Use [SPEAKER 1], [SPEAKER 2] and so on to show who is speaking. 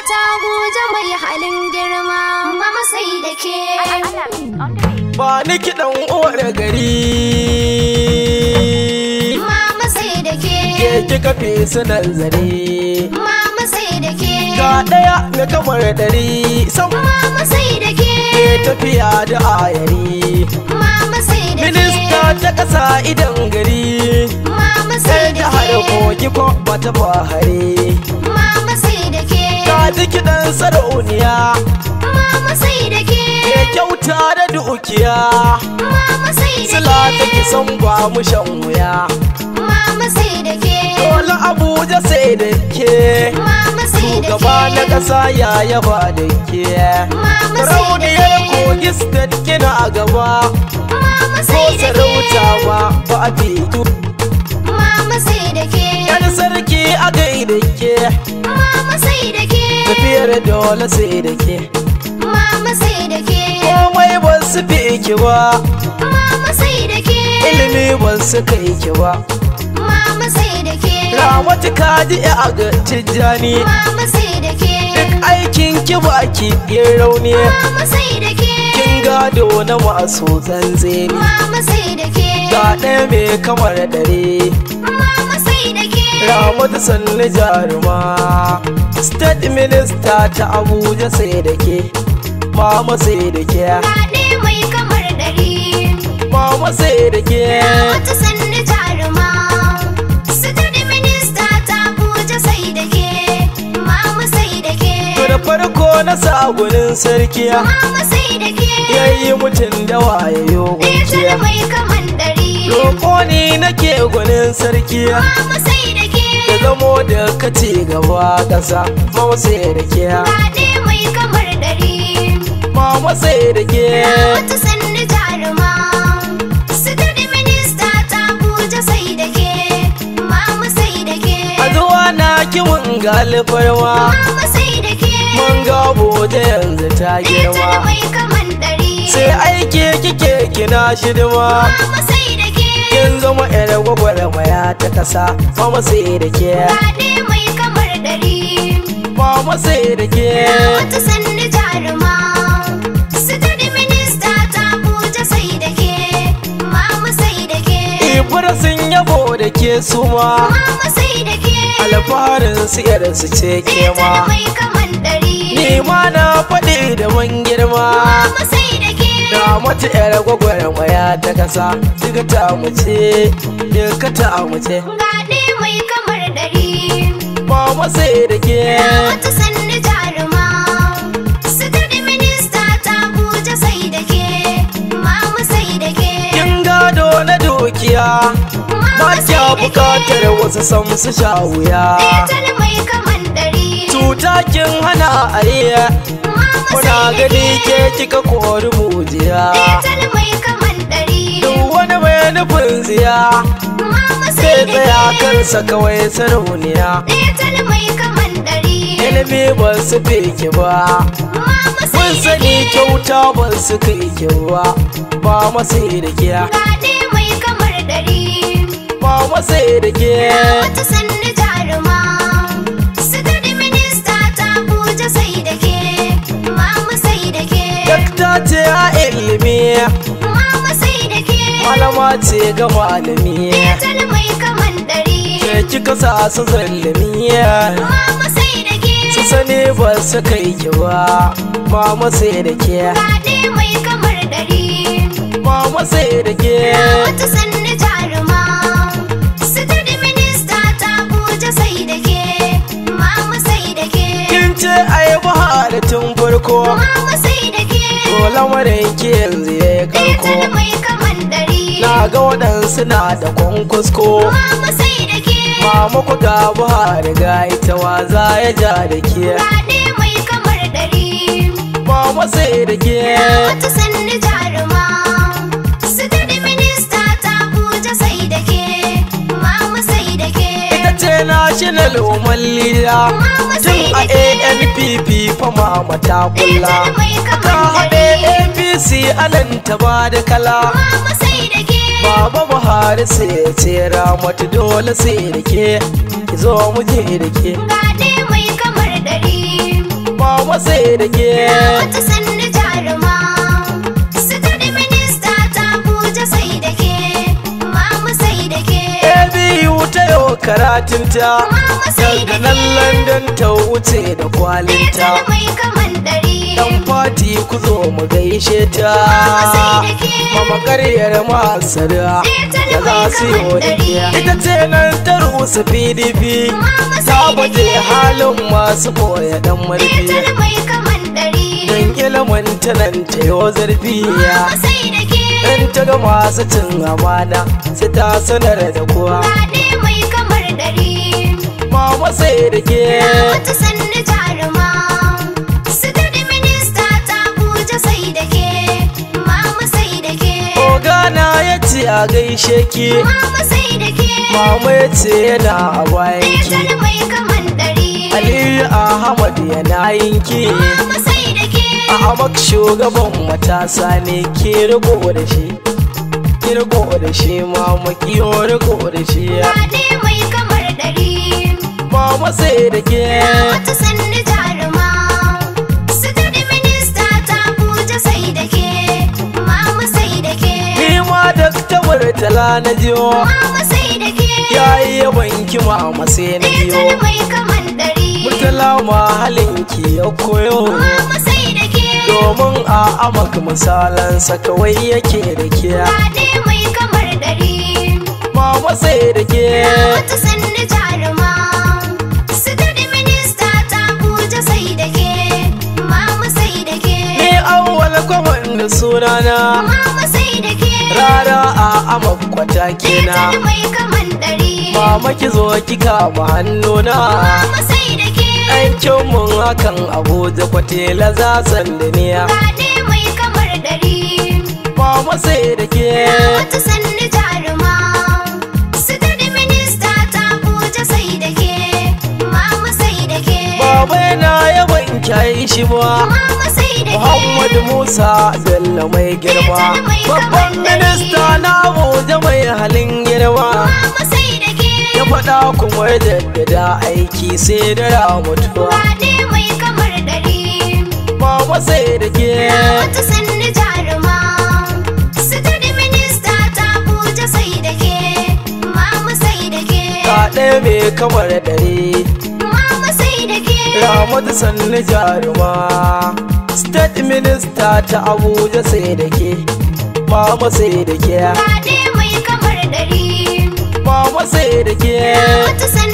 [SPEAKER 1] ta Abuja mai halin girma, mama sai da ke.
[SPEAKER 2] Ba ni kiɗan uwar gari,
[SPEAKER 1] mama sai da ke.
[SPEAKER 2] Ke kika fi sunan zare,
[SPEAKER 1] mama sai da ke.
[SPEAKER 2] Ga ɗaya na kamar ɗari,
[SPEAKER 1] mama sai da ke.
[SPEAKER 2] Ke tafiya da ayari,
[SPEAKER 1] mama sai da ke.
[SPEAKER 2] Minista ta ƙasa idan gari,
[SPEAKER 1] mama sai da ke.
[SPEAKER 2] Sai ta koki ko bata bahare,
[SPEAKER 1] mama sai da ke.
[SPEAKER 2] Ka ji kiɗan sarauniya,
[SPEAKER 1] mama sai da ke.
[SPEAKER 2] Ke kyauta da dukiya,
[SPEAKER 1] mama sai da ke.
[SPEAKER 2] Sila ta kisan ba mu shan wuya,
[SPEAKER 1] mama sai da ke.
[SPEAKER 2] dole Abuja sai da ke,
[SPEAKER 1] mama sai da ke.
[SPEAKER 2] Shugaba na ƙasa ya yaba da ke,
[SPEAKER 1] mama sai da
[SPEAKER 2] Rauniyar
[SPEAKER 1] ke.
[SPEAKER 2] Kogi State kina a gaba,
[SPEAKER 1] mama
[SPEAKER 2] ko
[SPEAKER 1] sai da ke.
[SPEAKER 2] sarauta ma ba a fito.
[SPEAKER 1] mama sai da ke.
[SPEAKER 2] Yan sarki a gaida ke,
[SPEAKER 1] mama sai da ke.
[SPEAKER 2] tafiyar dole sai da ke,
[SPEAKER 1] mama sai da ke.
[SPEAKER 2] komai ba su fi ki ba,
[SPEAKER 1] mama sai da ke.
[SPEAKER 2] ilimi ba su kai ki ba.
[SPEAKER 1] mama sai da ke.
[SPEAKER 2] Ramatu kaji a ga Tijjani,
[SPEAKER 1] mama sai da ke.
[SPEAKER 2] duk aikin ki baki yin rauni,
[SPEAKER 1] mama sai da ke.
[SPEAKER 2] kin gado na masu zanzeni.
[SPEAKER 1] mama sai da ke.
[SPEAKER 2] Ga ɗaya mai kamar dare,
[SPEAKER 1] mama sai da ke.
[SPEAKER 2] Ramatu sannu jaruma, State Minister ta Abuja sai da ke, Mama sai da ke,
[SPEAKER 1] Gaɗe mai kamar ɗari.
[SPEAKER 2] Mama sai da ke,
[SPEAKER 1] Wata sannu jaruma. Sitadi minista ta Abuja sai da ke. Mama sai da ke.
[SPEAKER 2] To da farko na sagunin sarki,
[SPEAKER 1] Mama sai da ke.
[SPEAKER 2] yayi mutum da wayayo
[SPEAKER 1] Ɗaya
[SPEAKER 2] gunkiya.
[SPEAKER 1] mai kamar ɗari.
[SPEAKER 2] Roƙo ni nake gwanin sarki,
[SPEAKER 1] Mama sai da ke.
[SPEAKER 2] da zamo da kace gaba ƙasa, Mama sai da ke,
[SPEAKER 1] Gaɗe mai kamar ɗari.
[SPEAKER 2] Mama sai da ke,
[SPEAKER 1] Wata sannu jaruma. Sitadi minista ta Abuja sai da ke. Mama sai da ke.
[SPEAKER 2] a zuwa na kiwon galifarwa,
[SPEAKER 1] Mama sai da ke.
[SPEAKER 2] mun ga Abuja yanzu ta
[SPEAKER 1] Ɗaya
[SPEAKER 2] girma,
[SPEAKER 1] mai kamar ɗari.
[SPEAKER 2] sai aike kike kina shidima,
[SPEAKER 1] Mama sai da ke.
[SPEAKER 2] kin zama yar gwagwarmaya ta ƙasa, Mama sai da ke,
[SPEAKER 1] Gaɗe mai kamar ɗari.
[SPEAKER 2] Mama sai da ke,
[SPEAKER 1] Wata sannu jaruma. Sitadi minista ta Abuja sai da ke. Mama sai da ke.
[SPEAKER 2] Ibura sun yabo da ke suma,
[SPEAKER 1] Mama sai da ke.
[SPEAKER 2] alfaharin su su ce ke
[SPEAKER 1] Ɗaya
[SPEAKER 2] ma,
[SPEAKER 1] mai kamar ɗari.
[SPEAKER 2] ni ma na faɗi da man girma,
[SPEAKER 1] Mama sai da ke.
[SPEAKER 2] da mata yar gwagwarmaya ta ƙasa, duka ta mace, duka ta mace,
[SPEAKER 1] Gaɗe mai kamar ɗari.
[SPEAKER 2] Mama sai da ke,
[SPEAKER 1] Wata sannu jaruma. Sitadi minista ta Abuja sai da ke. Mama sai da ke.
[SPEAKER 2] kin gado na dukiya, ba kya bukatar wasu sam su sha wuya,
[SPEAKER 1] Ɗaya mai kamar ɗari.
[SPEAKER 2] cuta kin hana ariya,
[SPEAKER 1] Mama
[SPEAKER 2] muna
[SPEAKER 1] sai da
[SPEAKER 2] gani
[SPEAKER 1] ke.
[SPEAKER 2] ke kika kori mujiya,
[SPEAKER 1] Ɗaya mai kamar ɗari.
[SPEAKER 2] duk wani mai nufin ziya,
[SPEAKER 1] Mama
[SPEAKER 2] sai
[SPEAKER 1] sai da
[SPEAKER 2] tsaya
[SPEAKER 1] ke.
[SPEAKER 2] kansa kawai sarauniya,
[SPEAKER 1] Ɗaya mai kamar ɗari.
[SPEAKER 2] ilimi ba su fi ki ba,
[SPEAKER 1] Mama sai
[SPEAKER 2] mun
[SPEAKER 1] da
[SPEAKER 2] sani
[SPEAKER 1] ke.
[SPEAKER 2] kyauta ba su kai ki ba, Mama sai da ke,
[SPEAKER 1] Gaɗe mai kamar ɗari.
[SPEAKER 2] Mama sai da ke,
[SPEAKER 1] Wata sannu jaruma. Sitadi minista ta Abuja sai da ke. Mama sai da ke.
[SPEAKER 2] dakta ce a ilimi,
[SPEAKER 1] Mama sai da ke.
[SPEAKER 2] malama ce ga malami,
[SPEAKER 1] Ɗaya mai kamar ɗari.
[SPEAKER 2] ke kika sa su zallami,
[SPEAKER 1] Mama sai da ke.
[SPEAKER 2] su sani ba su kai ki ba, Mama sai da ke,
[SPEAKER 1] Gaɗe mai kamar ɗari.
[SPEAKER 2] Mama sai da ke,
[SPEAKER 1] Wata sannu jaruma. Sitadi minista ta Abuja sai da ke. Mama sai da ke.
[SPEAKER 2] kin ce ai bahar tun farko,
[SPEAKER 1] Mama sai da ke.
[SPEAKER 2] to lamarin ki yanzu ya yi karko,
[SPEAKER 1] Ɗaya mai kamar ɗari.
[SPEAKER 2] na ga waɗansu na da kwankwasko,
[SPEAKER 1] Mama sai da ke.
[SPEAKER 2] Mama ku ga bahar ga ita wa za ya ja da ke,
[SPEAKER 1] Gaɗe mai kamar ɗari.
[SPEAKER 2] Mama sai da ke,
[SPEAKER 1] Wata sannu jaruma. Sitadi minista ta Abuja sai da ke. Mama sai da ke.
[SPEAKER 2] ita ce national woman leader,
[SPEAKER 1] Mama
[SPEAKER 2] tun
[SPEAKER 1] sai
[SPEAKER 2] a
[SPEAKER 1] da ke.
[SPEAKER 2] ANPP fa Mama ta kulla,
[SPEAKER 1] Ɗaya mai
[SPEAKER 2] ta
[SPEAKER 1] kamar
[SPEAKER 2] haɗe
[SPEAKER 1] ɗari.
[SPEAKER 2] APC anan ta ba da kala,
[SPEAKER 1] Mama sai da ke.
[SPEAKER 2] Baba Buhari sai ya ce Ramatu dole sai da ke, ki zo mu je da ke,
[SPEAKER 1] Gaɗe mai kamar ɗari.
[SPEAKER 2] mama sai da ke.
[SPEAKER 1] Wata sanni jaruma, State Minista ta Abuja sai da ke, mama sai da ke.
[SPEAKER 2] ABU ta yau karatunta,
[SPEAKER 1] Mama sai da
[SPEAKER 2] daga nan London ta wuce da kwalinta.
[SPEAKER 1] Fetal mai kaman ɗari.
[SPEAKER 2] Dan fati ku zo mu gaishe ta.
[SPEAKER 1] Mama sai da ke.
[SPEAKER 2] Mama karyar masara da za su yi wadiya. Ita ce nan ta rusa PDP,
[SPEAKER 1] Mama
[SPEAKER 2] ta
[SPEAKER 1] sai da
[SPEAKER 2] baje
[SPEAKER 1] ke.
[SPEAKER 2] halin masu boye dan marfi.
[SPEAKER 1] Fetal mai kaman ɗari.
[SPEAKER 2] Dan ilimin ta nan ta yo zarfi.
[SPEAKER 1] Mama sai da ke.
[SPEAKER 2] In ta ga masu cin amana sai ta sanar da kowa.
[SPEAKER 1] Fyaɗe mai kamar ɗari.
[SPEAKER 2] Mama sai da ke.
[SPEAKER 1] Wata sanni jaruma, State Minista ta Abuja sai da ke, mama sai da ke.
[SPEAKER 2] Ogana ya ce a gaishe ki.
[SPEAKER 1] Mama sai da ke.
[SPEAKER 2] Mama ya ce yana a bayan ki.
[SPEAKER 1] Fetal mai kaman ɗari.
[SPEAKER 2] Aliyu Ahmad yana yinki.
[SPEAKER 1] Mama sai da ke.
[SPEAKER 2] Ahmad shugaban matasa ne ke riko da shi. Ki riko da shi mama kiyo riko da shi.
[SPEAKER 1] Fyaɗe mai kamar ɗari.
[SPEAKER 2] Mama sai da ke.
[SPEAKER 1] Wata sanni jaruma, State Minista ta Abuja sai da ke, mama sai da ke.
[SPEAKER 2] Ni ma Dakta Murtala na jiyo.
[SPEAKER 1] Mama sai da ke.
[SPEAKER 2] Yayi yabanki mama sai na biyo.
[SPEAKER 1] Fetal mai kaman ɗari.
[SPEAKER 2] Murtala ma halinki ya koyo.
[SPEAKER 1] Mama sai da ke.
[SPEAKER 2] Domin a amak misalansa kawai yake da ke.
[SPEAKER 1] Fyaɗe mai kamar ɗari.
[SPEAKER 2] Mama sai da ke.
[SPEAKER 1] Wata sanni jaruma, State Minista ta Abuja sai da ke, mama sai da ke.
[SPEAKER 2] Ni awwal kwaman da sunana.
[SPEAKER 1] Mama sai da ke.
[SPEAKER 2] Rara a amakwata kenan.
[SPEAKER 1] Fetal mai kaman ɗari.
[SPEAKER 2] Mama ki zo ki kama hannuna.
[SPEAKER 1] Mama sai da ke.
[SPEAKER 2] Aikin mun hakan Abuja kwatela za san da niya.
[SPEAKER 1] Fyaɗe mai kamar ɗari.
[SPEAKER 2] Mama sai da ke.
[SPEAKER 1] Wata sanni jaruma, State Minista ta Abuja sai da ke, mama sai da ke.
[SPEAKER 2] Baba yana yawan kyayi shi ba.
[SPEAKER 1] Mama sai da ke.
[SPEAKER 2] Muhammad Musa Bello mai girma. Babban minista na Abuja mai halin girma.
[SPEAKER 1] Mama sai da ke.
[SPEAKER 2] Ya faɗa kuma ya jaddada aiki sai da ramutuwa.
[SPEAKER 1] Fyaɗe mai kamar ɗari.
[SPEAKER 2] Mama sai da ke.
[SPEAKER 1] Wata sanni jaruma, State Minista ta Abuja sai da ke, mama sai da ke.
[SPEAKER 2] Kaɗe mai kamar dare.
[SPEAKER 1] Mama sai da ke.
[SPEAKER 2] Ramatu sannu jaruma. State Minister ta Abuja sai da ke. Mama sai da ke.
[SPEAKER 1] Fyaɗe mai kamar ɗari.
[SPEAKER 2] Mama sai da ke.
[SPEAKER 1] Wata sanni